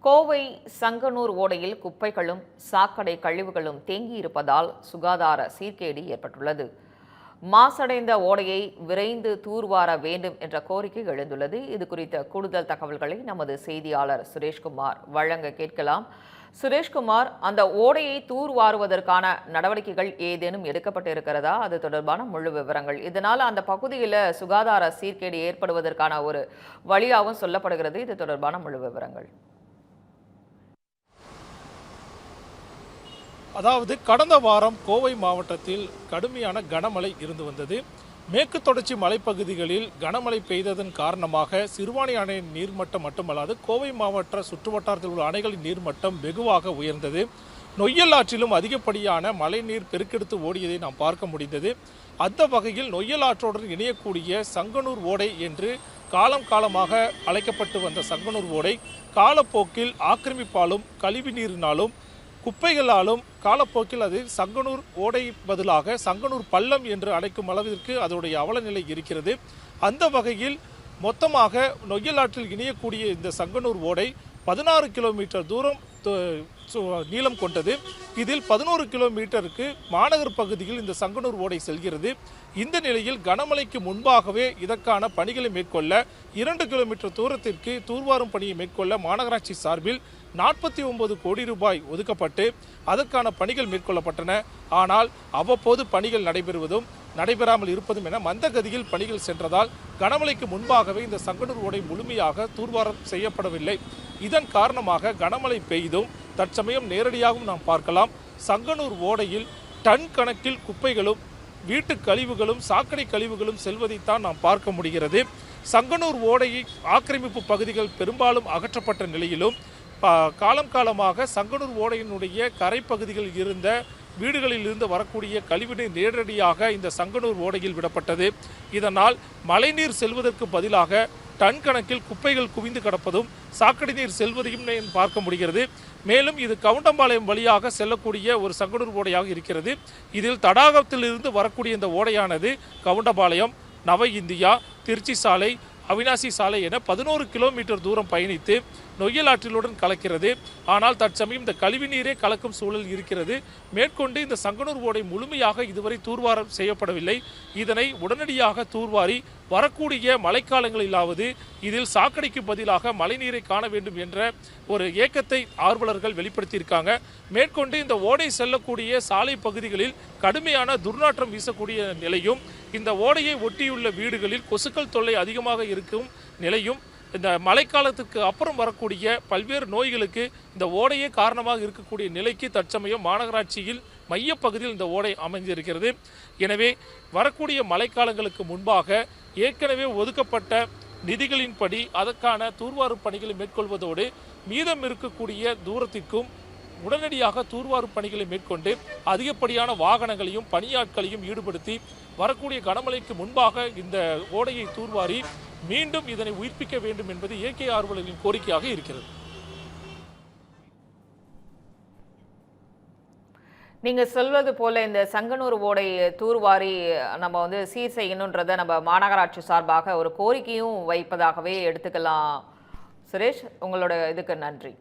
கோவை சங்கனூர் ஓடையில் குப்பைகளும் சாக்கடை கழிவுகளும் தேங்கியிருப்பதால் சுகாதார சீர்கேடு ஏற்பட்டுள்ளது. மாசடைந்த ஓடையை விரைந்து தூர்வார வேண்டும் என்ற கோரிக்கை எழுந்துள்ளது. இது குறித்த கூடுதல் தகவல்களை நமது செய்தியாளர் சுரேஷ்குமார் வழங்க கேட்கலாம். சுரேஷ்குமார், அந்த ஓடையை தூர்வாருவதற்கான நடவடிக்கைகள் ஏதேனும் எடுக்கப்பட்டு இருக்கிறதா? அது தொடர்பான முழு விவரங்கள். இதனால் அந்த பகுதியில் சுகாதார சீர்கேடு ஏற்படுவதற்கான ஒரு வழியாகவும் சொல்லப்படுகிறது. இது தொடர்பான முழு விவரங்கள். அதாவது கடந்த வாரம் கோவை மாவட்டத்தில் கடுமையான கனமழை இருந்து வந்தது. மேற்கு தொடர்ச்சி மலைப்பகுதிகளில் கனமழை பெய்ததன் காரணமாக சிறுவாணி அணையின் நீர்மட்டம் மட்டுமல்லாது கோவை மாவட்ட சுற்றுவட்டாரத்தில் உள்ள அணைகளின் நீர்மட்டம் வெகுவாக உயர்ந்தது. நொய்யல் ஆற்றிலும் அதிகப்படியான மழைநீர் பெருக்கெடுத்து ஓடியதை நாம் பார்க்க முடிந்தது. அந்த வகையில் நொய்யல் ஆற்றோடு இணையக்கூடிய சங்கனூர் ஓடை என்று காலமாக அழைக்கப்பட்டு வந்த சங்கனூர் ஓடை காலப்போக்கில் ஆக்கிரமிப்பாலும் கழிவு நீரினாலும் குப்பைகளாலும் காலப்போக்கில் அது சங்கனூர் ஓடை பதிலாக சங்கனூர் பள்ளம் என்று அழைக்கும் அளவிற்கு அதனுடைய அவலநிலை இருக்கிறது. அந்த வகையில் மொத்தமாக நொய்யல் ஆற்றில் இணையக்கூடிய இந்த சங்கனூர் ஓடை 16 கிலோமீட்டர் தூரம் நீளம் கொண்டது. இதில் 11 கிலோமீட்டருக்கு மாநகர் பகுதியில் இந்த சங்கனூர் ஓடை செல்கிறது. இந்த நிலையில் கனமழைக்கு முன்பாகவே இதற்கான பணிகளை மேற்கொள்ள 2 கிலோமீட்டர் தூரத்திற்கு தூர்வாரும் பணியை மேற்கொள்ள மாநகராட்சி சார்பில் 49 கோடி ரூபாய் ஒதுக்கப்பட்டு அதற்கான பணிகள் மேற்கொள்ளப்பட்டன. ஆனால் அவ்வப்போது பணிகள் நடைபெறாமல் இருப்பதும் என மந்தகதியில் பணிகள் சென்றதால் கனமழைக்கு முன்பாகவே இந்த சங்கனூர் ஓடை முழுமையாக தூர்வாரம் செய்யப்படவில்லை. இதன் காரணமாக கனமழை பெய்தும் தற்சமயம் நேரடியாகவும் நாம் பார்க்கலாம். சங்கனூர் ஓடையில் டன் கணக்கில் குப்பைகளும் வீட்டு கழிவுகளும் சாக்கடை கழிவுகளும் செல்வதைத்தான் நாம் பார்க்க முடிகிறது. சங்கனூர் ஓடையை ஆக்கிரமிப்பு பகுதிகள் பெரும்பாலும் அகற்றப்பட்ட நிலையிலும் காலமாக சங்கனூர் ஓடையினுடைய கரைப்பகுதிகளில் இருந்த வீடுகளில் இருந்து வரக்கூடிய கழிவுநீர் நேரடியாக இந்த சங்கனூர் ஓடையில் விடப்பட்டது. இதனால் மழைநீர் செல்வதற்கு பதிலாக டன் கணக்கில் குப்பைகள் குவிந்து கிடப்பதும் சாக்கடை நீர் செல்வதையும் பார்க்க முடிகிறது. மேலும் இது கவுண்டம்பாளையம் வழியாக செல்லக்கூடிய ஒரு சங்கனூர் ஓடையாக இருக்கிறது. இதில் தடாகத்திலிருந்து வரக்கூடிய இந்த ஓடையானது கவுண்டம்பாளையம், நவ இந்தியா, திருச்சி சாலை, அவினாசி சாலை என 11 கிலோமீட்டர் தூரம் பயணித்து நொய்யல் ஆற்றிலுடன் கலக்கிறது. ஆனால் தற்சமயம் இந்த கழிவு நீரே கலக்கும் சூழல் இருக்கிறது. மேற்கொண்டு இந்த சங்கனூர் ஓடை முழுமையாக இதுவரை தூர்வாரம் செய்யப்படவில்லை. இதனை உடனடியாக தூர்வாரி வரக்கூடிய மழைக்காலங்களிலாவது இதில் சாக்கடைக்கு பதிலாக மழைநீரை காண வேண்டும் என்ற ஒரு ஏக்கத்தை ஆர்வலர்கள் வெளிப்படுத்தியிருக்காங்க. மேற்கொண்டு இந்த ஓடை செல்லக்கூடிய சாலை பகுதிகளில் கடுமையான துர்நாற்றம் வீசக்கூடிய நிலையும், இந்த ஓடையை ஒட்டியுள்ள வீடுகளில் கொசுக்கள் தொல்லை அதிகமாக இருக்கும் நிலையும், இந்த மழைக்காலத்துக்கு அப்புறம் வரக்கூடிய பல்வேறு நோய்களுக்கு இந்த ஓடையே காரணமாக இருக்கக்கூடிய நிலைக்கு தற்சமயம் மாநகராட்சியில் மையப்பகுதியில் இந்த ஓடை அமைந்திருக்கிறது. எனவே வரக்கூடிய மழைக்காலங்களுக்கு முன்பாக ஏற்கனவே ஒதுக்கப்பட்ட நிதிகளின்படி அதற்கான தூர்வாரும் பணிகளை மேற்கொள்வதோடு மீதம் இருக்கக்கூடிய தூரத்திற்கும் உடனடியாக தூர்வாரும் பணிகளை மேற்கொண்டு அதிகப்படியான வாகனங்களையும் பணியாட்களையும் ஈடுபடுத்தி வரக்கூடிய கனமழைக்கு முன்பாக இந்த ஓடையை தூர்வாரி மீண்டும் இதனை உயிர்ப்பிக்க வேண்டும் என்பது இயற்கை ஆர்வலர்களின் கோரிக்கையாக இருக்கிறது. நீங்க சொல்வது போல இந்த சங்கனூர் ஓடை தூர்வாரி நம்ம சீர் செய்யணுன்றதை நம்ம மாநகராட்சி சார்பாக ஒரு கோரிக்கையும் வைப்பதாகவே எடுத்துக்கலாம். சுரேஷ், உங்களோட இதுக்கு நன்றி.